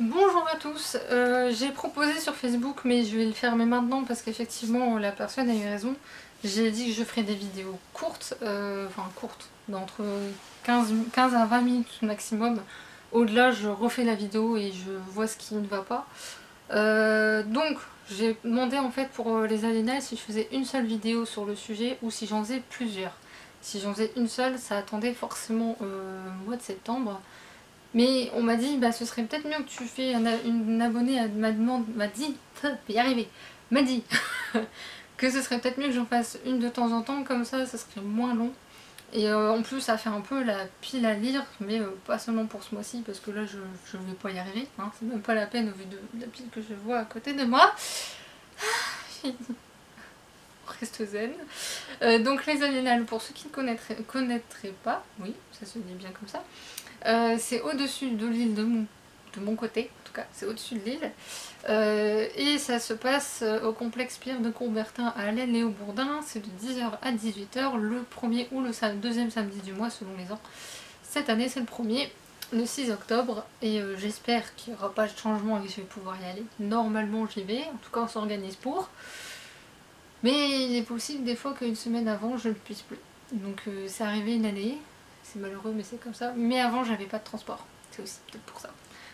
Bonjour à tous, j'ai proposé sur Facebook mais je vais le faire maintenant parce qu'effectivement la personne a eu raison. J'ai dit que je ferais des vidéos courtes, d'entre 15 à 20 minutes maximum. Au-delà je refais la vidéo et je vois ce qui ne va pas. Donc j'ai demandé en fait pour les alinéas si je faisais une seule vidéo sur le sujet ou si j'en faisais plusieurs. Si j'en faisais une seule, ça attendait forcément au mois de septembre. Mais on m'a dit, bah ce serait peut-être mieux que tu fais une abonnée m'a dit, je vais y arriver, m'a dit que ce serait peut-être mieux que j'en fasse une de temps en temps, comme ça serait moins long. Et en plus ça fait un peu la pile à lire, mais pas seulement pour ce mois-ci, parce que là je vais pas y arriver, hein. C'est même pas la peine au vu de la pile que je vois à côté de moi. On reste zen. Donc les alinéales, pour ceux qui ne connaîtraient pas, oui, ça se dit bien comme ça, c'est au-dessus de l'île de mon côté, en tout cas c'est au-dessus de l'île, et ça se passe au complexe Pierre de Coubertin à Allen et au Bourdin. C'est de 10h à 18h, le premier ou le deuxième samedi du mois selon les ans. Cette année c'est le premier, le 6 octobre, et j'espère qu'il n'y aura pas de changement et que je vais pouvoir y aller. Normalement j'y vais, en tout cas on s'organise pour, mais il est possible des fois qu'une semaine avant je ne puisse plus. Donc c'est arrivé une année, c'est malheureux mais c'est comme ça, mais avant j'avais pas de transport, c'est aussi peut-être pour ça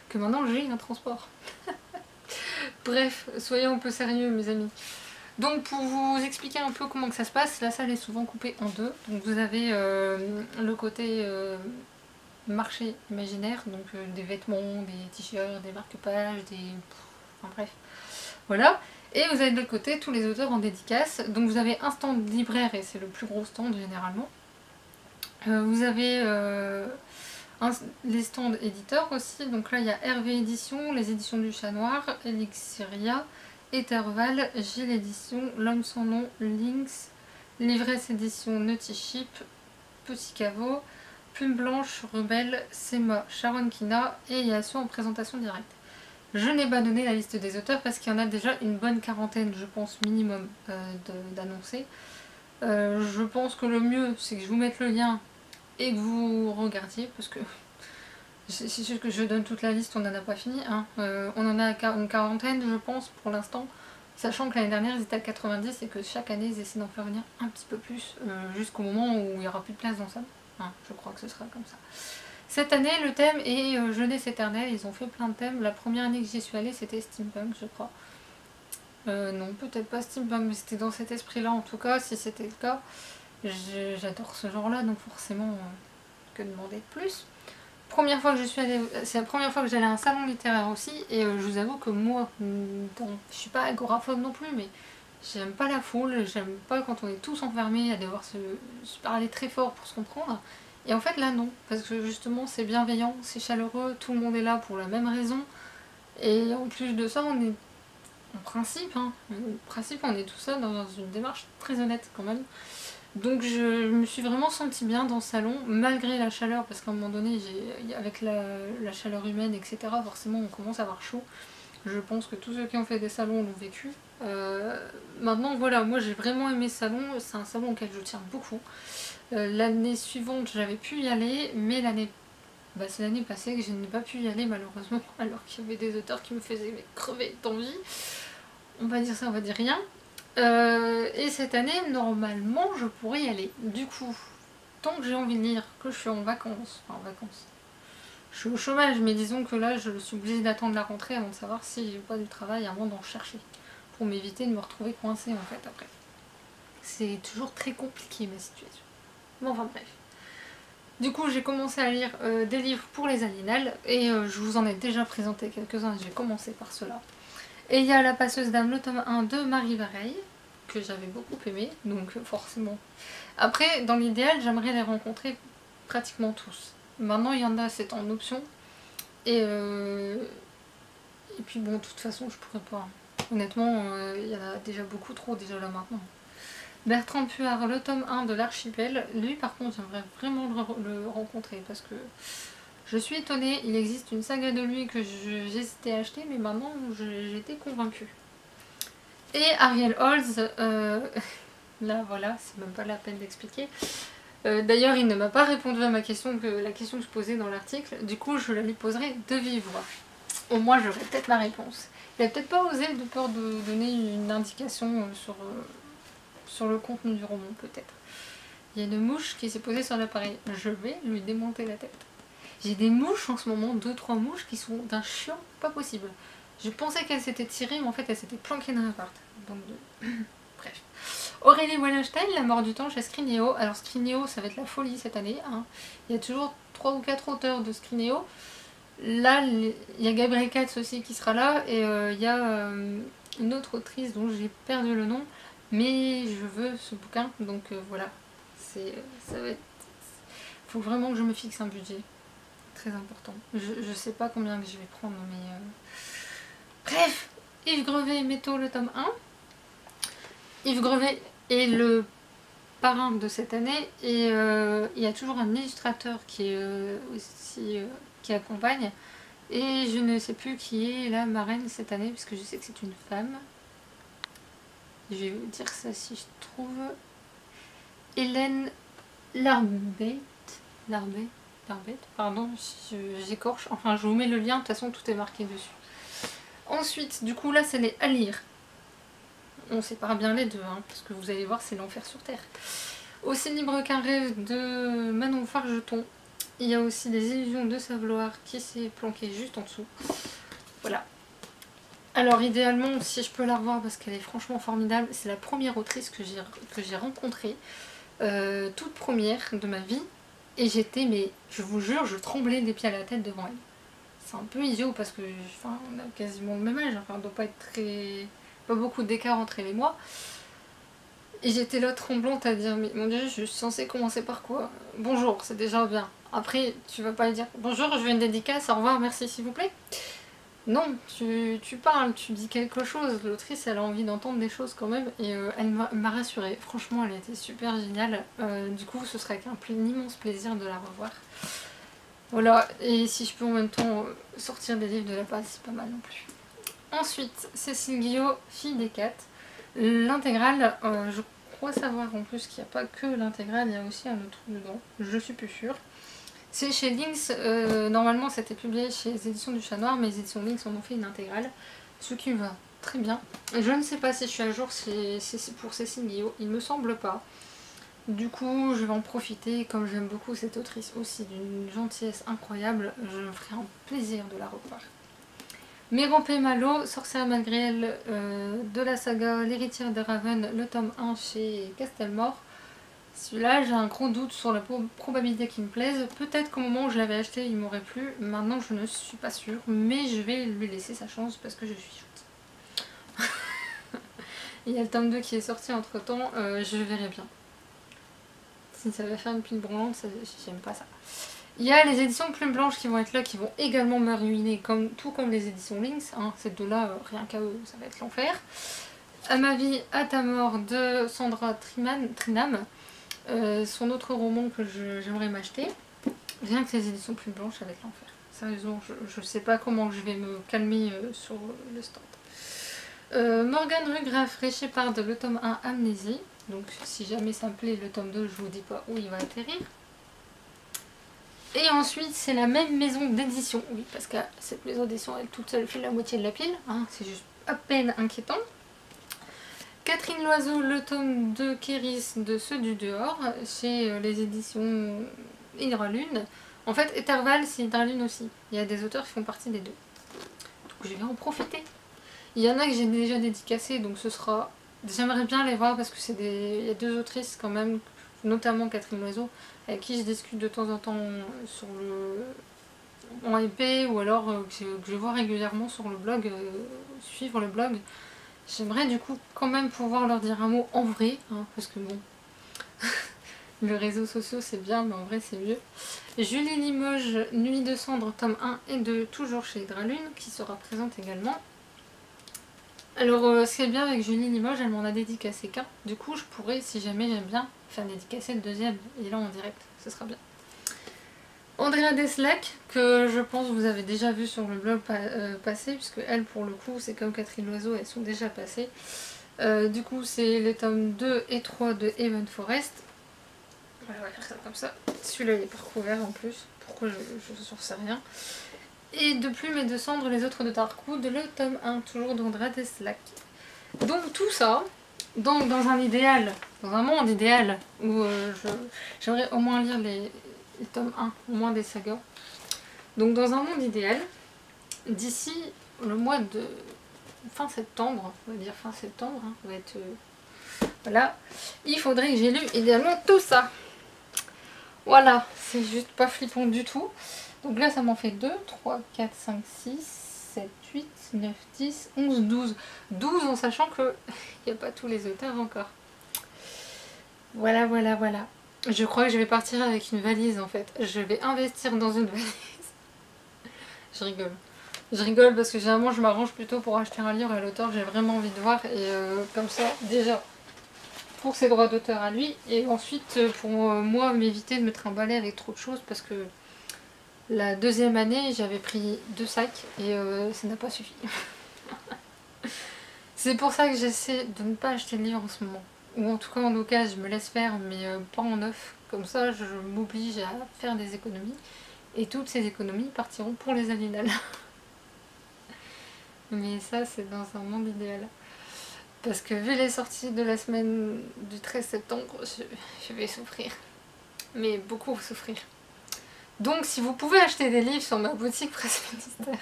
que maintenant j'ai un transport. Bref, soyons un peu sérieux mes amis. Donc pour vous expliquer un peu comment que ça se passe, la salle est souvent coupée en deux. Donc vous avez le côté marché imaginaire, donc des vêtements, des t-shirts, des marque-pages, enfin bref, voilà. Et vous avez de l'autre côté tous les auteurs en dédicace. Donc vous avez un stand libraire et c'est le plus gros stand généralement. Vous avez les stands éditeurs aussi, donc là il y a Hervé Édition, les éditions du Chat Noir, Elixiria, Etherval, Gilles Édition, L'Homme sans nom, Lynx, Livresse Édition, Naughty Ship, Petit Caveau, Plume Blanche, Rebelle, Sema, Sharon Kina et Yasu en présentation directe. Je n'ai pas donné la liste des auteurs parce qu'il y en a déjà une bonne quarantaine, je pense, minimum d'annoncés. Je pense que le mieux c'est que je vous mette le lien et que vous regardiez, parce que c'est sûr que je donne toute la liste, on n'en a pas fini, hein. On en a une quarantaine je pense pour l'instant, sachant que l'année dernière ils étaient à 90 et que chaque année ils essaient d'en faire venir un petit peu plus, jusqu'au moment où il n'y aura plus de place dans ça, hein, je crois que ce sera comme ça. Cette année le thème est jeunesse éternelle, ils ont fait plein de thèmes. La première année que j'y suis allée c'était steampunk je crois. Non peut-être pas steampunk mais c'était dans cet esprit là en tout cas, si c'était le cas. J'adore ce genre là donc forcément que demander de plus. Première fois que je suis allée, c'est la première fois que j'allais à un salon littéraire aussi et je vous avoue que moi, bon, je suis pas agoraphobe non plus mais j'aime pas la foule, j'aime pas quand on est tous enfermés à devoir se parler très fort pour se comprendre. Et en fait là non, parce que justement c'est bienveillant, c'est chaleureux, tout le monde est là pour la même raison. Et en plus de ça on est en principe, on est tout ça dans une démarche très honnête quand même. Donc je me suis vraiment sentie bien dans le salon, malgré la chaleur, parce qu'à un moment donné, avec la chaleur humaine, etc., forcément on commence à avoir chaud. Je pense que tous ceux qui ont fait des salons l'ont vécu. Maintenant voilà, moi j'ai vraiment aimé ce salon, c'est un salon auquel je tiens beaucoup. L'année suivante j'avais pu y aller, mais c'est l'année passée que je n'ai pas pu y aller malheureusement, alors qu'il y avait des auteurs qui me faisaient crever d'envie. On va dire ça, on va dire rien. Et cette année, normalement, je pourrais y aller. Du coup, tant que j'ai envie de lire, que je suis en vacances, je suis au chômage, mais disons que là, je suis obligée d'attendre la rentrée avant de savoir si j'ai pas du travail avant d'en chercher, pour m'éviter de me retrouver coincée en fait après. C'est toujours très compliqué ma situation. Bon, enfin bref. Du coup, j'ai commencé à lire des livres pour les alinéales, et je vous en ai déjà présenté quelques-uns, j'ai commencé par cela. Et il y a La Passeuse d'âme, le tome 1 de Marie Vareille, que j'avais beaucoup aimé, donc forcément. Après, dans l'idéal, j'aimerais les rencontrer pratiquement tous. Maintenant, il y en a, c'est en option. Et puis bon, de toute façon, je pourrais pas. Honnêtement, il y en a déjà beaucoup trop, déjà là maintenant. Bertrand Puard, le tome 1 de l'Archipel. Lui, par contre, j'aimerais vraiment le rencontrer, parce que je suis étonnée, il existe une saga de lui que j'hésitais à acheter, mais maintenant j'ai été convaincue. Et Ariel Holz, là voilà, c'est même pas la peine d'expliquer. D'ailleurs, il ne m'a pas répondu à la question que je posais dans l'article, du coup je la lui poserai de vive voix. au moins j'aurai peut-être la réponse. Il a peut-être pas osé de peur de donner une indication sur le contenu du roman, peut-être. Il y a une mouche qui s'est posée sur l'appareil. Je vais lui démonter la tête. J'ai des mouches en ce moment, 2-3 mouches qui sont d'un chiant pas possible. Je pensais qu'elles s'étaient tirées, mais en fait elles s'étaient planquées dans l'appart. Donc bref. Aurélie Wallenstein, La mort du temps chez Scrinéo. Alors Scrinéo, ça va être la folie cette année. Hein. Il y a toujours 3 ou 4 auteurs de Scrinéo. Là, il y a Gabriel Katz aussi qui sera là. Et il y a une autre autrice dont j'ai perdu le nom. Mais je veux ce bouquin. Donc voilà. Ça va être... Faut vraiment que je me fixe un budget. Très important. Je sais pas combien que je vais prendre, mais... Bref, Yves Grevet, Métaux, le tome 1. Yves Grevet est le parrain de cette année et il y a toujours un illustrateur qui est aussi qui accompagne et je ne sais plus qui est la marraine cette année puisque je sais que c'est une femme. Je vais vous dire ça si je trouve. Hélène Larbet, pardon, j'écorche, enfin je vous mets le lien, de toute façon tout est marqué dessus. Ensuite, du coup là c'est les à lire. On sépare bien les deux, hein, parce que vous allez voir c'est l'enfer sur terre. Aussi libre qu'un rêve de Manon Fargeton. Il y a aussi des illusions de savoir qui s'est planqué juste en dessous. Voilà. Alors idéalement, si je peux la revoir parce qu'elle est franchement formidable, c'est la première autrice que j'ai rencontrée. Toute première de ma vie. Et j'étais, mais je vous jure, je tremblais des pieds à la tête devant elle. C'est un peu idiot parce que enfin, on a quasiment le même âge, enfin, on doit pas être pas beaucoup d'écart entre elle et moi. Et j'étais là tremblante à dire, mais mon dieu, je suis censée commencer par quoi? Bonjour, c'est déjà bien. Après, tu vas pas lui dire, bonjour, je veux une dédicace, au revoir, merci s'il vous plaît. Non, tu parles, tu dis quelque chose, l'autrice elle a envie d'entendre des choses quand même et elle m'a rassurée, franchement elle était super géniale, du coup ce serait avec un immense plaisir de la revoir. Voilà, et si je peux en même temps sortir des livres de la base, c'est pas mal non plus. Ensuite, Cécile Guillot, Fille des Cats, l'intégrale, je crois savoir en plus qu'il n'y a pas que l'intégrale, il y a aussi un autre truc dedans, je suis plus sûre. C'est chez Lynx, normalement c'était publié chez les éditions du Chat Noir, mais les éditions Lynx en ont fait une intégrale, ce qui me va très bien. Je ne sais pas si je suis à jour si c'est pour Cécile Guillot, il me semble pas. Du coup je vais en profiter, comme j'aime beaucoup cette autrice aussi, d'une gentillesse incroyable, je me ferai un plaisir de la revoir. Mérampé Malo, Sorcière malgré elle, de la saga L'héritière de Raven, le tome 1 chez Castelmore. Celui-là, j'ai un gros doute sur la probabilité qu'il me plaise. Peut-être qu'au moment où je l'avais acheté, il m'aurait plu. Maintenant, je ne suis pas sûre. Mais je vais lui laisser sa chance parce que je suis chute. Il y a le tome 2 qui est sorti entre temps. Je verrai bien. Si ça va faire une pile branlante, j'aime pas ça. Il y a les éditions Plume Blanche qui vont être là, qui vont également me ruiner, tout comme les éditions Lynx. Hein. Ces deux-là, rien qu'à eux, ça va être l'enfer. À ma vie, à ta mort de Sandra Trinam. Son autre roman que j'aimerais m'acheter. Rien que ces éditions Plume Blanche, ça va être l'enfer. Sérieusement, je sais pas comment je vais me calmer sur le stand. Morgane Rugraff, Réchépard, le tome 1 Amnésie. Donc si jamais ça me plaît, le tome 2, je vous dis pas où il va atterrir. Et ensuite, c'est la même maison d'édition. Oui, parce que cette maison d'édition, elle toute seule fait la moitié de la pile. Hein, c'est juste à peine inquiétant. Catherine Loiseau, le tome 2 Kéris de Ceux du dehors, chez les éditions Hydralune. En fait, Etherval, c'est Hydralune aussi. Il y a des auteurs qui font partie des deux. Donc je vais en profiter. Il y en a que j'ai déjà dédicacé, donc ce sera... J'aimerais bien les voir parce que il y a deux autrices quand même, notamment Catherine Loiseau, avec qui je discute de temps en temps sur en épée, ou alors que je vois régulièrement sur le blog, suivre le blog. J'aimerais du coup quand même pouvoir leur dire un mot en vrai, hein, parce que bon, le réseau social c'est bien, mais en vrai c'est mieux. Julie Limoges, Nuit de cendre, tome 1 et 2, toujours chez Hydralune, qui sera présente également. Alors ce qui est bien avec Julie Limoges, elle m'en a dédicacé qu'un, du coup je pourrais, si jamais j'aime bien, faire dédicacer le deuxième, et là en direct, ce sera bien. Andrea Deslac, que je pense vous avez déjà vu sur le blog passé, puisque elle pour le coup c'est comme Catherine Loiseau, elles sont déjà passées. Du coup c'est les tomes 2 et 3 de Haven Forest. Voilà, on va faire ça comme ça. Celui-là il est par couvert en plus, pourquoi je n'en sais rien. Et de Plume et de Cendre, les autres de Darkwood, le tome 1, toujours d'Andrea Deslac. Donc tout ça, donc dans un idéal, dans un monde idéal, où j'aimerais au moins lire les tomes 1, au moins des sagas. Donc dans un monde idéal, d'ici le mois de fin septembre, on va dire fin septembre, hein, ça va être... voilà, il faudrait que j'ai lu idéalement tout ça. Voilà, c'est juste pas flippant du tout. Donc là ça m'en fait 2, 3, 4, 5, 6, 7, 8, 9, 10, 11, 12. 12 en sachant qu'il n'y a pas tous les auteurs encore. Voilà, voilà, voilà. Je crois que je vais partir avec une valise en fait. Je vais investir dans une valise. Je rigole. Je rigole parce que généralement je m'arrange plutôt pour acheter un livre à l'auteur que j'ai vraiment envie de voir. Et comme ça, déjà, pour ses droits d'auteur à lui. Et ensuite, pour moi, m'éviter de me trimballer avec trop de choses parce que la deuxième année, j'avais pris 2 sacs et ça n'a pas suffi. C'est pour ça que j'essaie de ne pas acheter de livres en ce moment. Ou en tout cas, en occasion, je me laisse faire, mais pas en neuf. Comme ça, je m'oblige à faire des économies. Et toutes ces économies partiront pour les Alinales. Mais ça, c'est dans un monde idéal. Parce que vu les sorties de la semaine du 13 septembre, je vais souffrir. Mais beaucoup souffrir. Donc si vous pouvez acheter des livres sur ma boutique Presse Ministère.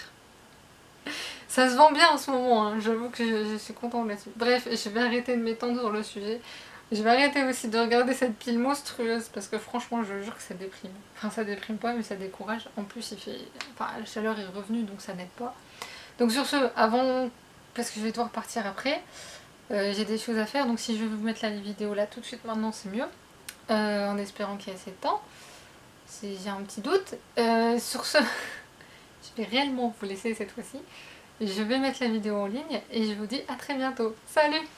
Ça se vend bien en ce moment, hein. J'avoue que je suis contente là-dessus. Bref, je vais arrêter de m'étendre sur le sujet. Je vais arrêter aussi de regarder cette pile monstrueuse parce que franchement je jure que ça déprime. Enfin ça déprime pas mais ça décourage. En plus il fait... enfin la chaleur est revenue donc ça n'aide pas. Donc sur ce, avant, parce que je vais devoir partir après, j'ai des choses à faire. Donc si je veux vous mettre la vidéo là tout de suite maintenant c'est mieux. En espérant qu'il y ait assez de temps. Si j'ai un petit doute. Sur ce, je vais réellement vous laisser cette fois-ci. Je vais mettre la vidéo en ligne et je vous dis à très bientôt. Salut!